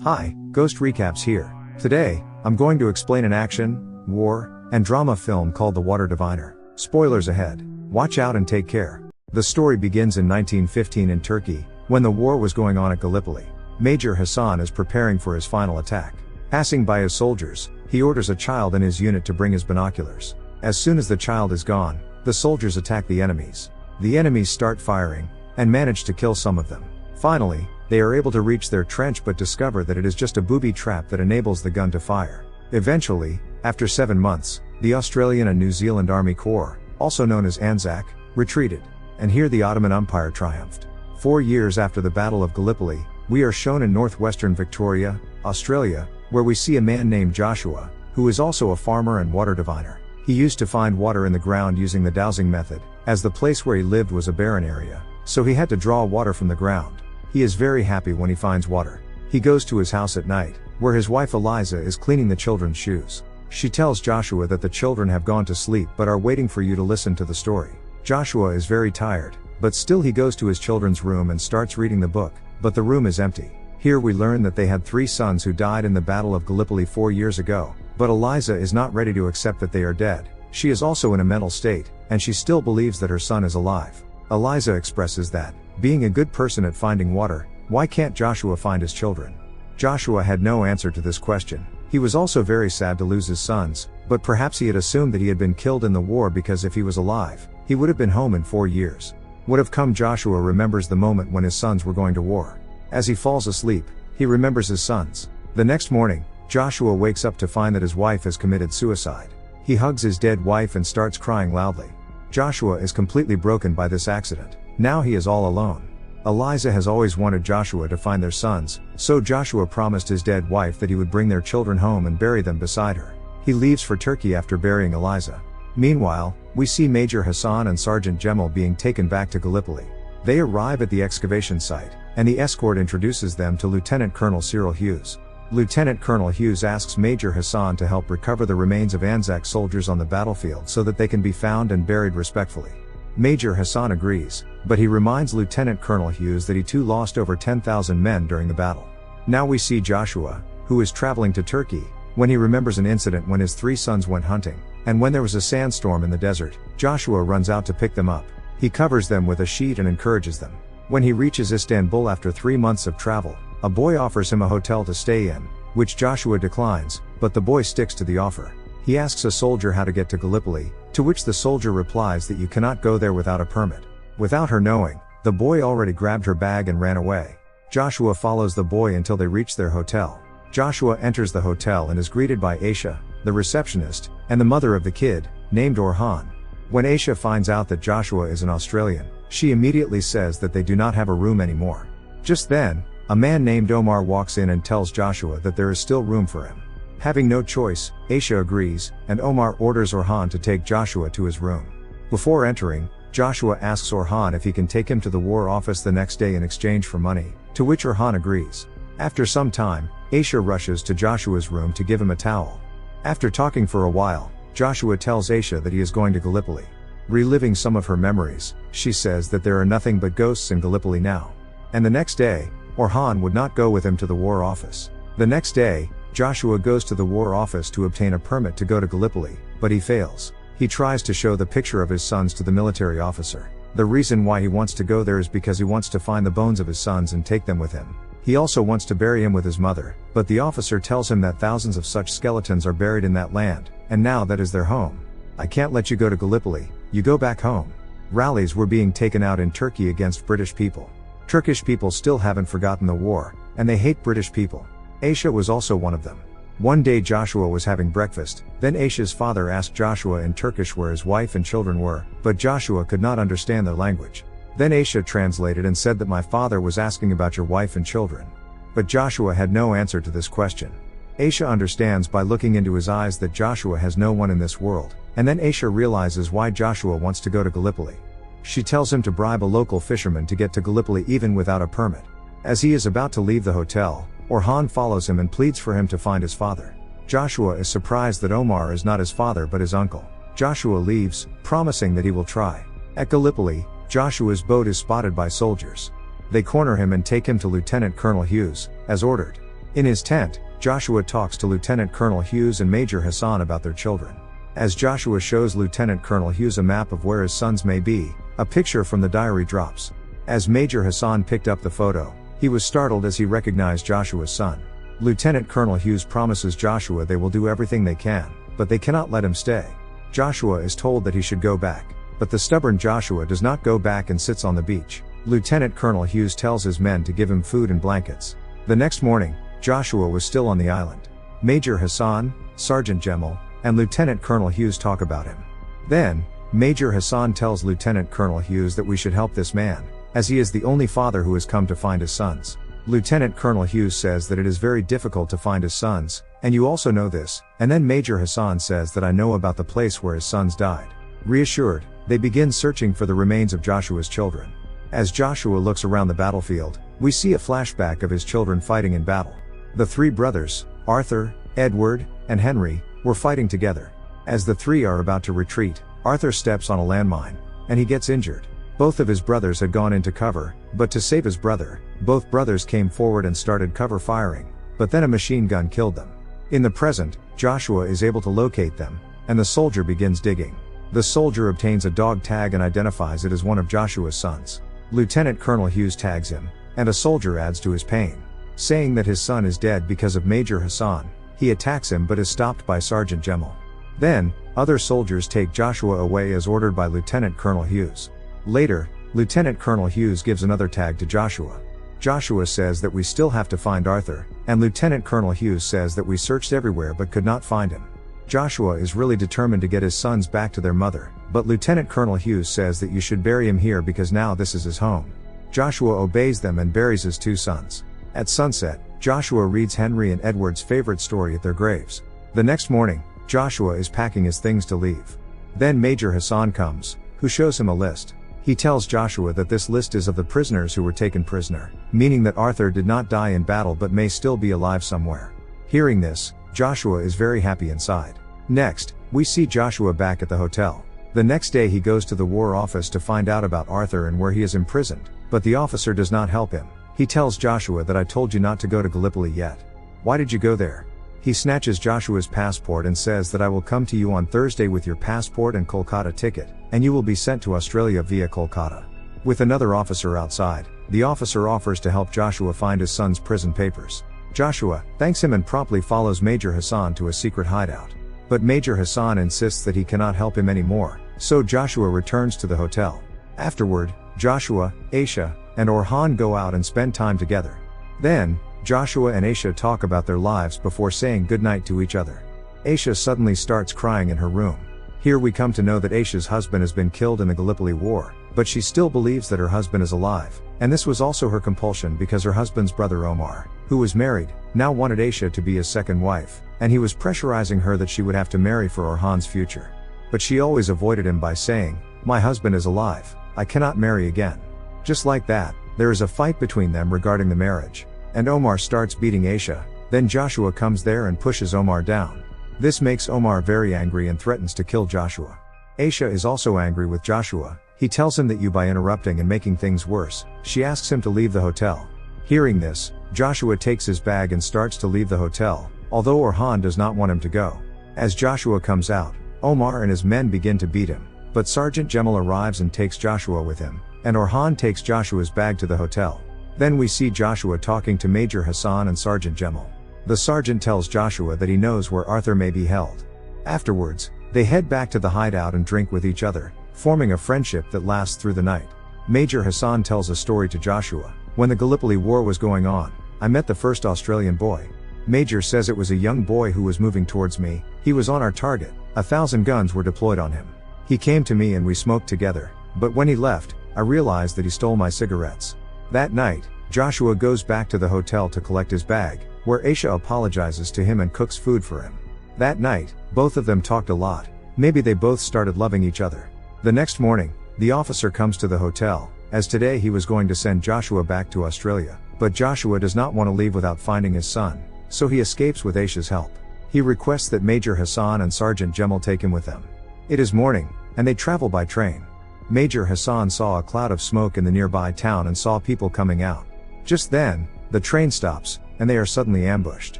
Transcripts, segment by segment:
Hi, Ghost Recaps here. Today, I'm going to explain an action, war, and drama film called The Water Diviner. Spoilers ahead. Watch out and take care. The story begins in 1915 in Turkey, when the war was going on at Gallipoli. Major Hassan is preparing for his final attack. Passing by his soldiers, he orders a child in his unit to bring his binoculars. As soon as the child is gone, the soldiers attack the enemies. The enemies start firing, and manage to kill some of them. Finally, they are able to reach their trench but discover that it is just a booby trap that enables the gun to fire. Eventually, after 7 months, the Australian and New Zealand Army Corps, also known as Anzac, retreated. And here the Ottoman Empire triumphed. 4 years after the Battle of Gallipoli, we are shown in northwestern Victoria, Australia, where we see a man named Joshua, who is also a farmer and water diviner. He used to find water in the ground using the dowsing method, as the place where he lived was a barren area, so he had to draw water from the ground. He is very happy when he finds water. He goes to his house at night, where his wife Eliza is cleaning the children's shoes. She tells Joshua that the children have gone to sleep but are waiting for you to listen to the story. Joshua is very tired, but still he goes to his children's room and starts reading the book, but the room is empty. Here we learn that they had 3 sons who died in the Battle of Gallipoli 4 years ago, but Eliza is not ready to accept that they are dead. She is also in a mental state, and she still believes that her son is alive. Eliza expresses that, being a good person at finding water, why can't Joshua find his children? Joshua had no answer to this question. He was also very sad to lose his sons, but perhaps he had assumed that he had been killed in the war because if he was alive, he would have been home in 4 years. What have come? Joshua remembers the moment when his sons were going to war. As he falls asleep, he remembers his sons. The next morning, Joshua wakes up to find that his wife has committed suicide. He hugs his dead wife and starts crying loudly. Joshua is completely broken by this accident. Now he is all alone. Eliza has always wanted Joshua to find their sons, so Joshua promised his dead wife that he would bring their children home and bury them beside her. He leaves for Turkey after burying Eliza. Meanwhile, we see Major Hassan and Sergeant Jemal being taken back to Gallipoli. They arrive at the excavation site, and the escort introduces them to Lieutenant Colonel Cyril Hughes. Lieutenant Colonel Hughes asks Major Hassan to help recover the remains of Anzac soldiers on the battlefield so that they can be found and buried respectfully. Major Hassan agrees, but he reminds Lieutenant Colonel Hughes that he too lost over 10,000 men during the battle. Now we see Joshua, who is traveling to Turkey, when he remembers an incident when his 3 sons went hunting, and when there was a sandstorm in the desert, Joshua runs out to pick them up. He covers them with a sheet and encourages them. When he reaches Istanbul after 3 months of travel, a boy offers him a hotel to stay in, which Joshua declines, but the boy sticks to the offer. He asks a soldier how to get to Gallipoli, to which the soldier replies that you cannot go there without a permit. Without her knowing, the boy already grabbed her bag and ran away. Joshua follows the boy until they reach their hotel. Joshua enters the hotel and is greeted by Aisha, the receptionist, and the mother of the kid, named Orhan. When Aisha finds out that Joshua is an Australian, she immediately says that they do not have a room anymore. Just then, a man named Omar walks in and tells Joshua that there is still room for him. Having no choice, Aisha agrees, and Omar orders Orhan to take Joshua to his room. Before entering, Joshua asks Orhan if he can take him to the war office the next day in exchange for money, to which Orhan agrees. After some time, Aisha rushes to Joshua's room to give him a towel. After talking for a while, Joshua tells Aisha that he is going to Gallipoli. Reliving some of her memories, she says that there are nothing but ghosts in Gallipoli now. And the next day, Orhan would not go with him to the war office. The next day, Joshua goes to the war office to obtain a permit to go to Gallipoli, but he fails. He tries to show the picture of his sons to the military officer. The reason why he wants to go there is because he wants to find the bones of his sons and take them with him. He also wants to bury him with his mother, but the officer tells him that thousands of such skeletons are buried in that land, and now that is their home. I can't let you go to Gallipoli, you go back home. Rallies were being taken out in Turkey against British people. Turkish people still haven't forgotten the war, and they hate British people. Aisha was also one of them. One day Joshua was having breakfast, then Aisha's father asked Joshua in Turkish where his wife and children were, but Joshua could not understand their language. Then Aisha translated and said that my father was asking about your wife and children. But Joshua had no answer to this question. Aisha understands by looking into his eyes that Joshua has no one in this world, and then Aisha realizes why Joshua wants to go to Gallipoli. She tells him to bribe a local fisherman to get to Gallipoli even without a permit. As he is about to leave the hotel, Orhan follows him and pleads for him to find his father. Joshua is surprised that Omar is not his father but his uncle. Joshua leaves, promising that he will try. At Gallipoli, Joshua's boat is spotted by soldiers. They corner him and take him to Lieutenant Colonel Hughes, as ordered. In his tent, Joshua talks to Lieutenant Colonel Hughes and Major Hassan about their children. As Joshua shows Lieutenant Colonel Hughes a map of where his sons may be, a picture from the diary drops. As Major Hassan picked up the photo, he was startled as he recognized Joshua's son. Lieutenant Colonel Hughes promises Joshua they will do everything they can, but they cannot let him stay. Joshua is told that he should go back, but the stubborn Joshua does not go back and sits on the beach. Lieutenant Colonel Hughes tells his men to give him food and blankets. The next morning, Joshua was still on the island. Major Hassan, Sergeant Gemel, and Lieutenant Colonel Hughes talk about him. Then, Major Hassan tells Lieutenant Colonel Hughes that we should help this man, as he is the only father who has come to find his sons. Lieutenant Colonel Hughes says that it is very difficult to find his sons, and you also know this, and then Major Hassan says that I know about the place where his sons died. Reassured, they begin searching for the remains of Joshua's children. As Joshua looks around the battlefield, we see a flashback of his children fighting in battle. The three brothers, Arthur, Edward, and Henry, were fighting together. As the three are about to retreat, Arthur steps on a landmine, and he gets injured. Both of his brothers had gone into cover, but to save his brother, both brothers came forward and started cover firing, but then a machine gun killed them. In the present, Joshua is able to locate them, and the soldier begins digging. The soldier obtains a dog tag and identifies it as one of Joshua's sons. Lieutenant Colonel Hughes tags him, and a soldier adds to his pain. Saying that his son is dead because of Major Hassan, he attacks him but is stopped by Sergeant Gemel. Then, other soldiers take Joshua away as ordered by Lieutenant Colonel Hughes. Later, Lieutenant Colonel Hughes gives another tag to Joshua. Joshua says that we still have to find Arthur, and Lieutenant Colonel Hughes says that we searched everywhere but could not find him. Joshua is really determined to get his sons back to their mother, but Lieutenant Colonel Hughes says that you should bury him here because now this is his home. Joshua obeys them and buries his two sons. At sunset, Joshua reads Henry and Edward's favorite story at their graves. The next morning, Joshua is packing his things to leave. Then Major Hassan comes, who shows him a list. He tells Joshua that this list is of the prisoners who were taken prisoner, meaning that Arthur did not die in battle but may still be alive somewhere. Hearing this, Joshua is very happy inside. Next, we see Joshua back at the hotel. The next day he goes to the War Office to find out about Arthur and where he is imprisoned, but the officer does not help him. He tells Joshua that I told you not to go to Gallipoli yet. Why did you go there? He snatches Joshua's passport and says that I will come to you on Thursday with your passport and Kolkata ticket, and you will be sent to Australia via Kolkata. With another officer outside, the officer offers to help Joshua find his son's prison papers. Joshua thanks him and promptly follows Major Hassan to a secret hideout. But Major Hassan insists that he cannot help him anymore, so Joshua returns to the hotel. Afterward, Joshua, Aisha, and Orhan go out and spend time together. Then, Joshua and Aisha talk about their lives before saying goodnight to each other. Aisha suddenly starts crying in her room. Here we come to know that Aisha's husband has been killed in the Gallipoli War, but she still believes that her husband is alive, and this was also her compulsion because her husband's brother Omar, who was married, now wanted Aisha to be his second wife, and he was pressurizing her that she would have to marry for Orhan's future. But she always avoided him by saying, "My husband is alive, I cannot marry again." Just like that, there is a fight between them regarding the marriage, and Omar starts beating Aisha. Then Joshua comes there and pushes Omar down. This makes Omar very angry and threatens to kill Joshua. Aisha is also angry with Joshua. He tells him that you by interrupting and making things worse. She asks him to leave the hotel. Hearing this, Joshua takes his bag and starts to leave the hotel, although Orhan does not want him to go. As Joshua comes out, Omar and his men begin to beat him, but Sergeant Gemel arrives and takes Joshua with him, and Orhan takes Joshua's bag to the hotel. Then we see Joshua talking to Major Hassan and Sergeant Gemel. The sergeant tells Joshua that he knows where Arthur may be held. Afterwards, they head back to the hideout and drink with each other, forming a friendship that lasts through the night. Major Hassan tells a story to Joshua. When the Gallipoli War was going on, I met the first Australian boy. Major says it was a young boy who was moving towards me. He was on our target. 1,000 guns were deployed on him. He came to me and we smoked together, but when he left, I realized that he stole my cigarettes. That night, Joshua goes back to the hotel to collect his bag, where Aisha apologizes to him and cooks food for him. That night, both of them talked a lot. Maybe they both started loving each other. The next morning, the officer comes to the hotel, as today he was going to send Joshua back to Australia, but Joshua does not want to leave without finding his son, so he escapes with Aisha's help. He requests that Major Hassan and Sergeant Gemel take him with them. It is morning, and they travel by train. Major Hassan saw a cloud of smoke in the nearby town and saw people coming out. Just then, the train stops, and they are suddenly ambushed.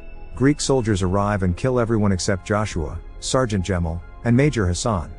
Greek soldiers arrive and kill everyone except Joshua, Sergeant Gemel, and Major Hassan.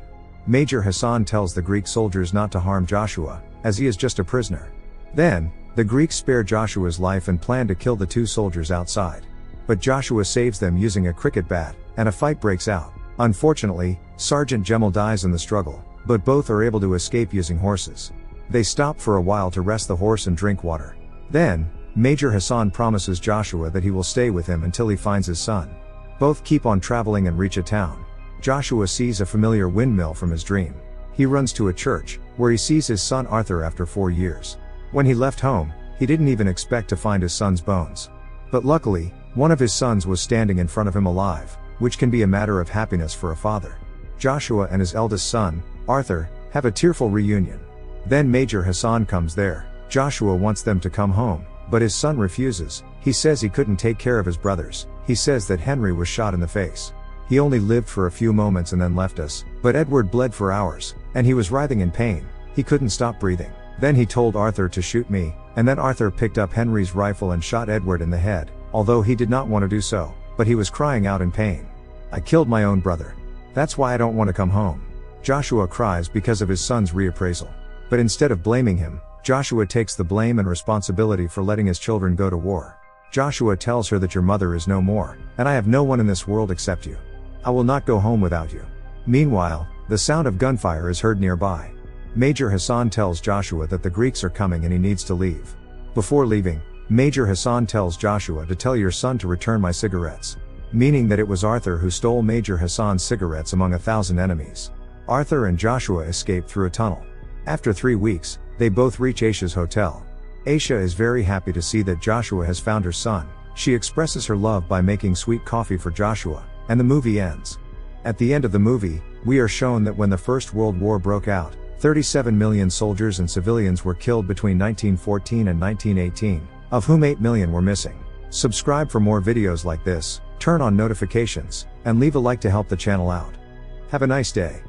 Major Hassan tells the Greek soldiers not to harm Joshua, as he is just a prisoner. Then, the Greeks spare Joshua's life and plan to kill the two soldiers outside. But Joshua saves them using a cricket bat, and a fight breaks out. Unfortunately, Sergeant Gemel dies in the struggle, but both are able to escape using horses. They stop for a while to rest the horse and drink water. Then, Major Hassan promises Joshua that he will stay with him until he finds his son. Both keep on traveling and reach a town. Joshua sees a familiar windmill from his dream. He runs to a church, where he sees his son Arthur after 4 years. When he left home, he didn't even expect to find his son's bones. But luckily, one of his sons was standing in front of him alive, which can be a matter of happiness for a father. Joshua and his eldest son, Arthur, have a tearful reunion. Then Major Hassan comes there. Joshua wants them to come home, but his son refuses. He says he couldn't take care of his brothers. He says that Henry was shot in the face. He only lived for a few moments and then left us, but Edward bled for hours, and he was writhing in pain. He couldn't stop breathing. Then he told Arthur to shoot me, and then Arthur picked up Henry's rifle and shot Edward in the head, although he did not want to do so, but he was crying out in pain. I killed my own brother. That's why I don't want to come home. Joshua cries because of his son's reappraisal. But instead of blaming him, Joshua takes the blame and responsibility for letting his children go to war. Joshua tells her that your mother is no more, and I have no one in this world except you. I will not go home without you. Meanwhile, the sound of gunfire is heard nearby. Major Hassan tells Joshua that the Greeks are coming and he needs to leave. Before leaving, Major Hassan tells Joshua to tell your son to return my cigarettes. Meaning that it was Arthur who stole Major Hassan's cigarettes among 1,000 enemies. Arthur and Joshua escape through a tunnel. After 3 weeks, they both reach Aisha's hotel. Aisha is very happy to see that Joshua has found her son. She expresses her love by making sweet coffee for Joshua, and the movie ends. At the end of the movie, we are shown that when the First World War broke out, 37 million soldiers and civilians were killed between 1914 and 1918, of whom 8 million were missing. Subscribe for more videos like this, turn on notifications, and leave a like to help the channel out. Have a nice day.